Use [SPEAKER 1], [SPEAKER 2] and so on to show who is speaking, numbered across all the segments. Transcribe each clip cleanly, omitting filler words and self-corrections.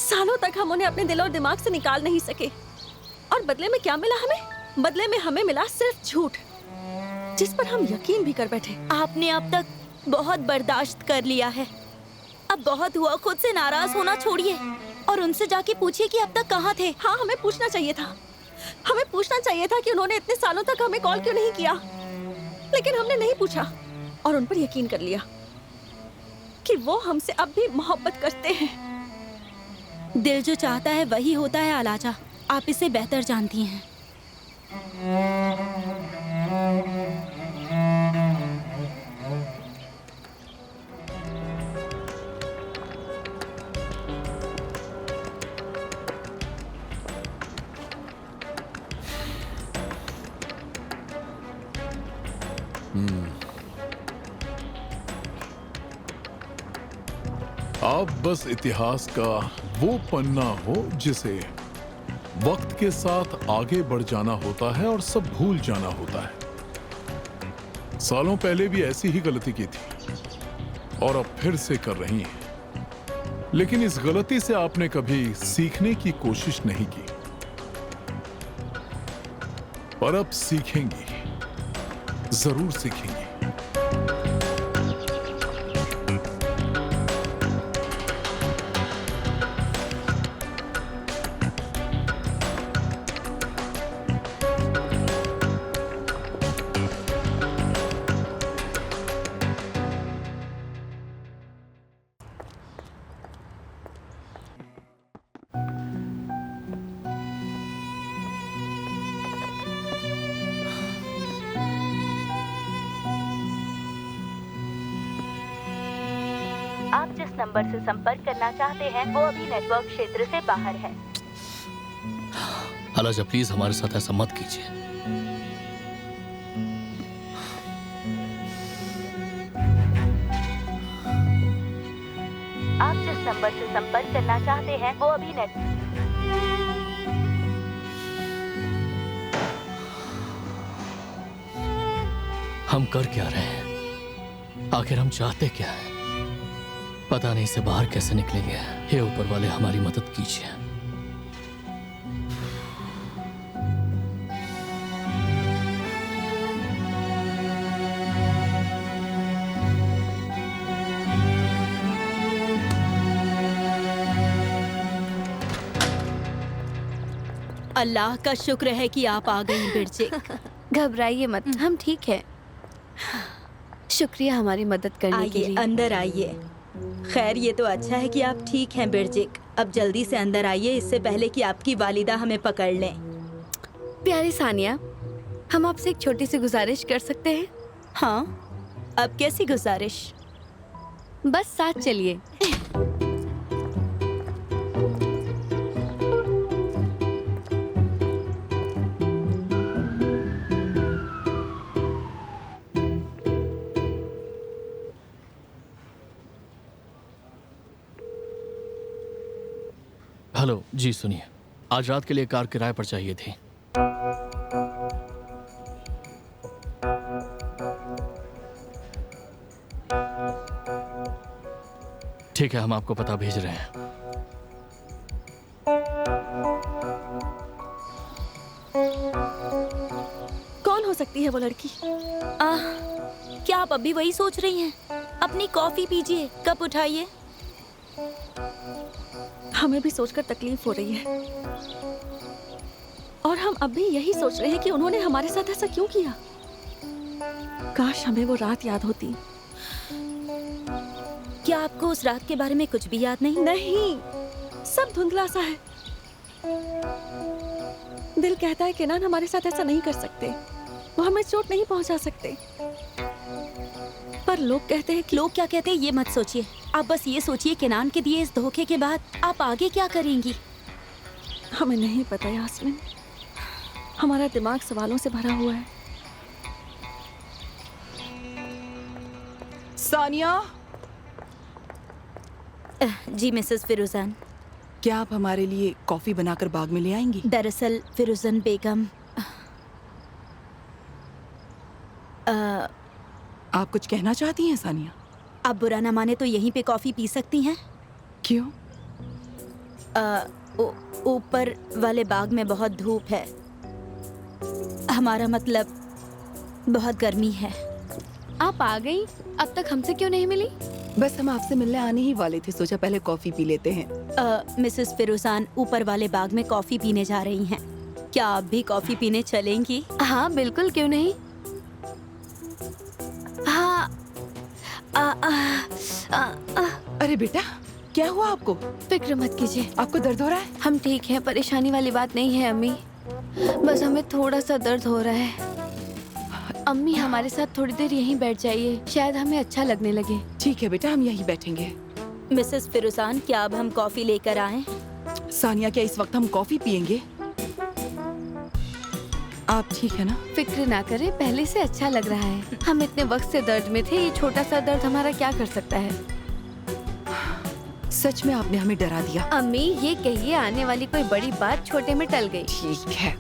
[SPEAKER 1] सालों तक हम उन्हें अपने दिल और दिमाग से निकाल नहीं सके, और बदले में क्या मिला हमें? बदले में हमें मिला सिर्फ झूठ, जिस पर हम यकीन भी कर बैठे।
[SPEAKER 2] आपने अब तक बहुत बर्दाश्त कर लिया है, अब बहुत हुआ। खुद से नाराज होना छोड़िए और उनसे जाके पूछिए कि अब तक कहाँ थे।
[SPEAKER 1] हाँ, हमें पूछना चाहिए था। हमें पूछना चाहिए था कि उन्होंने इतने सालों तक हमें कॉल क्यों नहीं किया, लेकिन हमने नहीं पूछा और उन पर यकीन कर लिया कि वो हमसे अब भी मोहब्बत करते हैं।
[SPEAKER 2] दिल जो चाहता है वही होता है अलाजा, आप इसे बेहतर जानती हैं।
[SPEAKER 3] आप बस इतिहास का वो पन्ना हो जिसे वक्त के साथ आगे बढ़ जाना होता है और सब भूल जाना होता है। सालों पहले भी ऐसी ही गलती की थी और अब फिर से कर रही हैं, लेकिन इस गलती से आपने कभी सीखने की कोशिश नहीं की। पर अब सीखेंगी, जरूर सीखेंगी।
[SPEAKER 2] आप जिस नंबर से संपर्क करना चाहते हैं वो अभी नेटवर्क क्षेत्र से बाहर है।
[SPEAKER 4] अलाजा प्लीज हमारे साथ ऐसा मत कीजिए।
[SPEAKER 2] आप जिस नंबर से संपर्क करना चाहते हैं वो अभी
[SPEAKER 4] हम कर क्या रहे हैं? आखिर हम चाहते क्या है? पता नहीं से बाहर कैसे निकलेंगे। हे ऊपर वाले हमारी मदद कीजिए।
[SPEAKER 2] अल्लाह का शुक्र है कि आप आ गई बिरजिक।
[SPEAKER 1] घबराइए मत, हम ठीक हैं। शुक्रिया हमारी मदद करने के
[SPEAKER 2] आइए,
[SPEAKER 1] लिए।
[SPEAKER 2] अंदर आइए। खैर ये तो अच्छा है कि आप ठीक हैं बिरजिक। अब जल्दी से अंदर आइए, इससे पहले कि आपकी वालिदा हमें पकड़ लें।
[SPEAKER 1] प्यारी सानिया, हम आपसे एक छोटी सी गुजारिश कर सकते हैं?
[SPEAKER 2] हाँ, अब कैसी गुजारिश?
[SPEAKER 1] बस साथ चलिए।
[SPEAKER 4] हेलो जी, सुनिए, आज रात के लिए कार किराए पर चाहिए थी। ठीक है, हम आपको पता भेज रहे हैं।
[SPEAKER 1] कौन हो सकती है वो लड़की?
[SPEAKER 2] क्या आप अभी वही सोच रही हैं? अपनी कॉफी पीजिए, कप उठाइए।
[SPEAKER 1] हमें भी सोचकर तकलीफ हो रही है, और हम अब भी यही सोच रहे हैं कि उन्होंने हमारे साथ ऐसा क्यों किया। काश हमें वो रात याद होती।
[SPEAKER 2] क्या आपको उस रात के बारे में कुछ भी याद नहीं?
[SPEAKER 1] नहीं, सब धुंधला सा है। दिल कहता है केनान हमारे साथ ऐसा नहीं कर सकते, वो हमें चोट नहीं पहुंचा सकते, पर लोग कहते हैं कि
[SPEAKER 2] लोग क्या कहते हैं ये मत सोचिए। आप बस ये सोचिए केनान के दिए इस धोखे के बाद आप आगे क्या करेंगी?
[SPEAKER 1] हमें नहीं पता यास्मीन, हमारा दिमाग सवालों से भरा हुआ है।
[SPEAKER 5] सानिया,
[SPEAKER 2] जी मिसेस फिरोजान।
[SPEAKER 5] क्या आप हमारे लिए कॉफी बनाकर बाग में ले आएंगी?
[SPEAKER 2] दरअसल फिरोजन बेगम,
[SPEAKER 5] आप कुछ कहना चाहती हैं सानिया?
[SPEAKER 2] आप बुरा ना माने तो यहीं पे कॉफी पी सकती हैं।
[SPEAKER 5] क्यों?
[SPEAKER 2] ऊपर वाले बाग में बहुत धूप है। हमारा मतलब बहुत गर्मी है।
[SPEAKER 6] आप आ गई? अब तक हमसे क्यों नहीं मिली?
[SPEAKER 5] बस हम आपसे मिलने आने ही वाले थे, सोचा पहले कॉफी पी लेते हैं।
[SPEAKER 2] मिसेस फिरोजान ऊपर वाले बाग में कॉफी पीने जा रही हैं। क्या आप भी कॉफी पीने चलेंगी?
[SPEAKER 6] हाँ बिल्कुल, क्यों नहीं। हाँ
[SPEAKER 5] अरे बेटा, क्या हुआ आपको?
[SPEAKER 6] फिक्र मत कीजिए,
[SPEAKER 5] आपको दर्द हो रहा है?
[SPEAKER 6] हम ठीक हैं। परेशानी वाली बात नहीं है अम्मी, बस हमें थोड़ा सा दर्द हो रहा है। अम्मी हमारे साथ थोड़ी देर यहीं बैठ जाइए, शायद हमें अच्छा लगने लगे।
[SPEAKER 5] ठीक है बेटा, हम यहीं बैठेंगे।
[SPEAKER 2] मिसेस फिरोजान, क्या अब हम कॉफी लेकर आएं?
[SPEAKER 5] सानिया, क्या इस वक्त हम कॉफी पियेंगे? आप ठीक है ना?
[SPEAKER 6] फिक्र ना करें, पहले से अच्छा लग रहा है। हम इतने वक्त से दर्द में थे, ये छोटा सा दर्द हमारा क्या कर सकता है।
[SPEAKER 5] सच में आपने हमें डरा दिया।
[SPEAKER 6] अम्मी ये कहिए, आने वाली कोई बड़ी बात छोटे में टल गई।
[SPEAKER 5] ठीक है।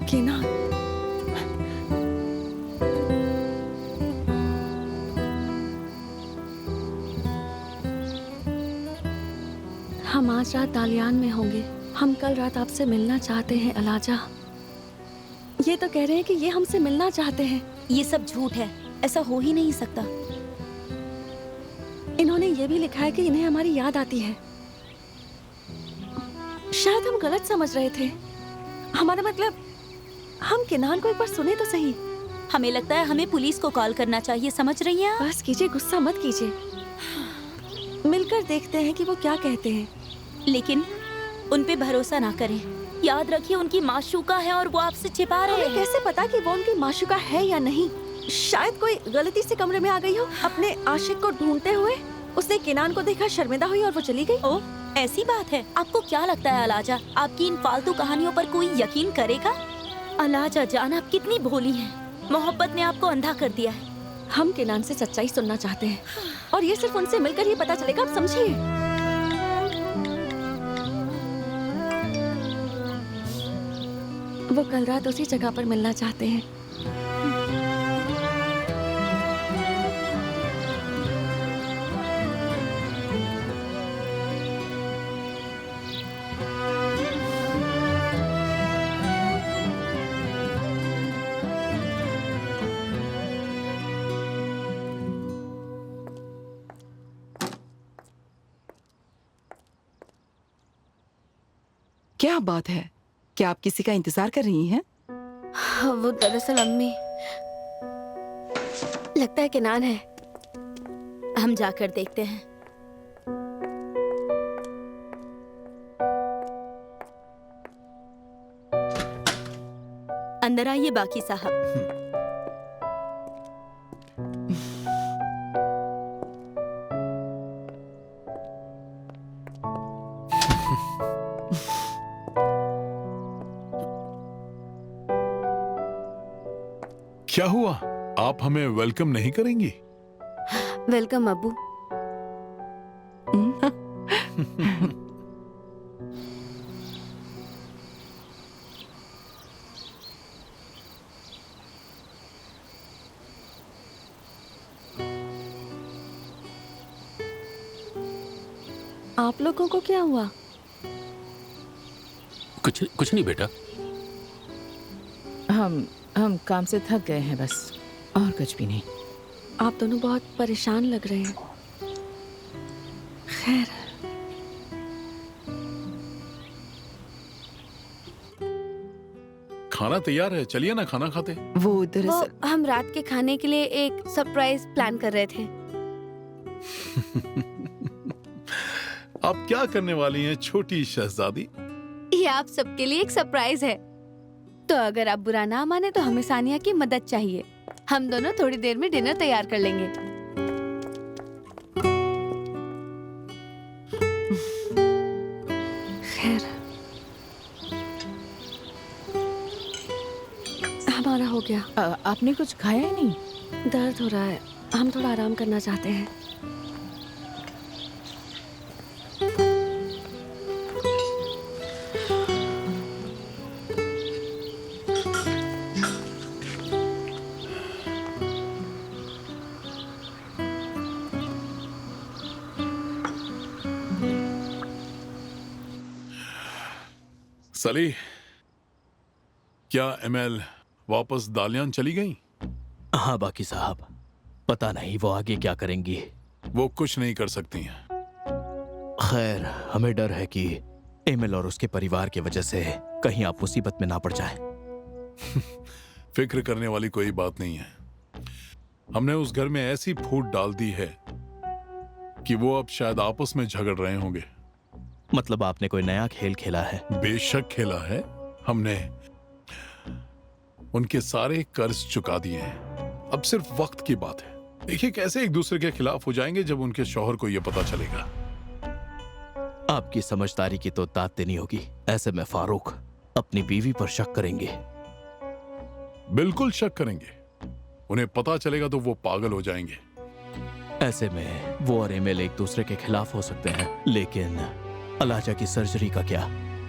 [SPEAKER 1] केनान, हम आज रात दालियान में होंगे। हम कल रात आपसे मिलना चाहते हैं अलाजा। ये तो कह रहे हैं कि ये हमसे मिलना चाहते हैं।
[SPEAKER 2] ये सब झूठ है, ऐसा हो ही नहीं सकता।
[SPEAKER 1] इन्होंने ये भी लिखा है कि इन्हें हमारी याद आती है। शायद हम गलत समझ रहे थे। हमारा मतलब, हम केनान को एक बार सुने तो सही।
[SPEAKER 2] हमें लगता है हमें पुलिस को कॉल करना चाहिए, समझ रही हैं आप?
[SPEAKER 1] बस कीजिए, गुस्सा मत कीजिए। मिलकर देखते हैं कि वो क्या कहते हैं।
[SPEAKER 2] लेकिन उन पे भरोसा ना करें। याद रखिए उनकी माशूका है और वो आपसे छिपा रहे
[SPEAKER 1] हमें
[SPEAKER 2] हैं।
[SPEAKER 1] कैसे पता कि वो उनकी माशूका है या नहीं? शायद कोई गलती से कमरे में आ गई हो अपने आशिक को ढूंढते हुए। उसने केनान को देखा, शर्मिंदा हुई और वो चली गई।
[SPEAKER 2] ओह, ऐसी बात है। आपको क्या लगता है अलाजा, आपकी इन फालतू कहानियों पर कोई यकीन करेगा? अलाजा जान, आप कितनी भोली हैं। मोहब्बत ने आपको अंधा कर दिया है।
[SPEAKER 1] हम केनान से सच्चाई सुनना चाहते हैं और ये सिर्फ उनसे मिलकर ही पता चलेगा। आप समझिए। वो कल रात उसी जगह पर मिलना चाहते हैं।
[SPEAKER 5] क्या बात है? क्या आप किसी का इंतजार कर रही हैं?
[SPEAKER 6] हाँ, वो दरअसल अम्मी, लगता है केनान है।
[SPEAKER 2] हम जाकर देखते हैं। अंदर आइए बाकी साहब।
[SPEAKER 3] क्या हुआ? आप हमें वेलकम नहीं करेंगी?
[SPEAKER 6] वेलकम अब्बू।
[SPEAKER 1] आप लोगों को क्या हुआ?
[SPEAKER 7] कुछ नहीं बेटा।
[SPEAKER 5] हम काम से थक गए हैं बस, और कुछ भी नहीं।
[SPEAKER 1] आप दोनों बहुत परेशान लग रहे हैं। खैर,
[SPEAKER 3] खाना तैयार है, चलिए ना खाना खाते।
[SPEAKER 5] वो
[SPEAKER 6] वो
[SPEAKER 5] दरअसल
[SPEAKER 6] हम रात के खाने के लिए एक सरप्राइज प्लान कर रहे थे।
[SPEAKER 3] आप क्या करने वाली हैं छोटी शहजादी?
[SPEAKER 6] ये आप सबके लिए एक सरप्राइज है, तो अगर आप बुरा ना माने तो हमें सानिया की मदद चाहिए। हम दोनों थोड़ी देर में डिनर तैयार कर लेंगे।
[SPEAKER 1] खैर, हमारा हो गया।
[SPEAKER 5] आपने कुछ खाया ही नहीं?
[SPEAKER 1] दर्द हो रहा है, हम थोड़ा आराम करना चाहते हैं।
[SPEAKER 3] सली, क्या एमएल वापस दालियान चली गई?
[SPEAKER 4] हाँ बाकी साहब, पता नहीं वो आगे क्या करेंगी।
[SPEAKER 3] वो कुछ नहीं कर सकती हैं।
[SPEAKER 4] खैर, हमें डर है कि एमिल और उसके परिवार की वजह से कहीं आप मुसीबत में ना पड़ जाएं।
[SPEAKER 3] फिक्र करने वाली कोई बात नहीं है। हमने उस घर में ऐसी फूट डाल दी है कि वो अब शायद आपस में झगड़ रहे होंगे।
[SPEAKER 4] मतलब आपने कोई नया खेल खेला है?
[SPEAKER 3] बेशक खेला है। हमने उनके सारे कर्ज चुका दिए हैं। अब सिर्फ वक्त की बात है। देखिए कैसे एक दूसरे के खिलाफ हो जाएंगे जब उनके शौहर को यह पता चलेगा।
[SPEAKER 4] आपकी समझदारी की तो दाद देनी होगी। ऐसे में फारूक अपनी बीवी पर शक करेंगे।
[SPEAKER 3] बिल्कुल शक करेंगे। उन्हें पता चलेगा तो वो पागल हो जाएंगे।
[SPEAKER 4] ऐसे में वो और एमिल एक दूसरे के खिलाफ हो सकते हैं। लेकिन अलाजा की सर्जरी का क्या?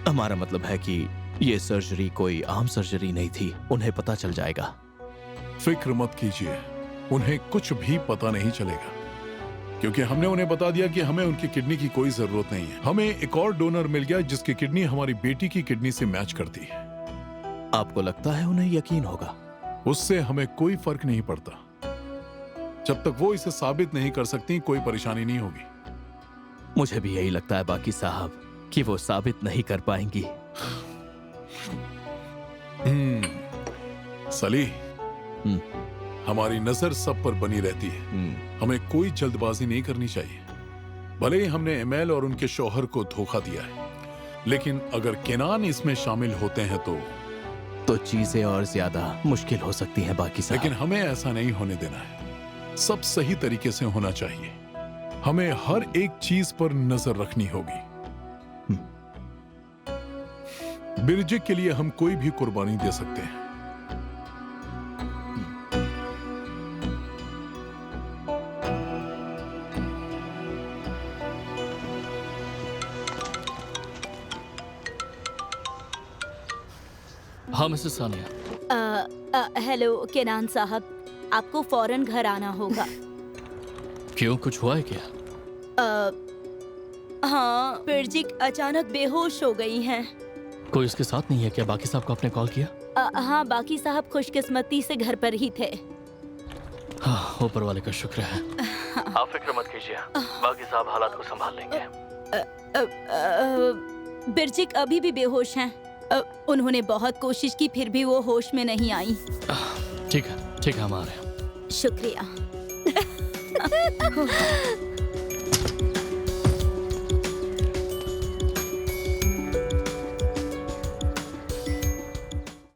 [SPEAKER 4] हमारा मतलब है कि ये सर्जरी कोई आम सर्जरी नहीं थी। उन्हें पता चल जाएगा।
[SPEAKER 3] फिक्र मत कीजिए, उन्हें कुछ भी पता नहीं चलेगा, क्योंकि हमने उन्हें बता दिया कि हमें उनकी किडनी की कोई जरूरत नहीं है। हमें एक और डोनर मिल गया जिसकी किडनी हमारी बेटी की किडनी से मैच करती है।
[SPEAKER 4] आपको लगता है उन्हें यकीन होगा?
[SPEAKER 3] उससे हमें कोई फर्क नहीं पड़ता। जब तक वो इसे साबित नहीं कर सकती, कोई परेशानी नहीं होगी।
[SPEAKER 4] मुझे भी यही लगता है बाकी साहब कि वो साबित नहीं कर पाएंगी।
[SPEAKER 3] सली, हमारी नजर सब पर बनी रहती है। हमें कोई जल्दबाजी नहीं करनी चाहिए। भले ही हमने एमेल और उनके शौहर को धोखा दिया है, लेकिन अगर केनान इसमें शामिल होते हैं तो
[SPEAKER 4] चीजें और ज्यादा मुश्किल हो सकती हैं बाकी साहब।
[SPEAKER 3] लेकिन हमें ऐसा नहीं होने देना है। सब सही तरीके से होना चाहिए। हमें हर एक चीज पर नजर रखनी होगी। बिरजिक के लिए हम कोई भी कुर्बानी दे सकते हैं।
[SPEAKER 4] हाँ मिसेस सानिया।
[SPEAKER 2] हेलो केनान साहब, आपको फौरन घर आना होगा।
[SPEAKER 4] क्यों, कुछ हुआ है क्या?
[SPEAKER 2] हाँ, बिरजिक अचानक बेहोश हो गई हैं।
[SPEAKER 4] कोई उसके साथ नहीं है क्या? बाकी साहब को आपने कॉल किया?
[SPEAKER 2] हाँ, बाकी साहब खुशकिस्मती से घर पर ही थे।
[SPEAKER 4] हाँ, ऊपर वाले का शुक्र है। आप फिक्र मत कीजिए, बाकी साहब हालात को संभाल लेंगे।
[SPEAKER 2] बिरजिक अभी भी बेहोश हैं। उन्होंने बहुत कोशिश की, फिर भी वो होश में नहीं आई।
[SPEAKER 4] ठीक है, हम आ रहे हैं।
[SPEAKER 2] शुक्रिया।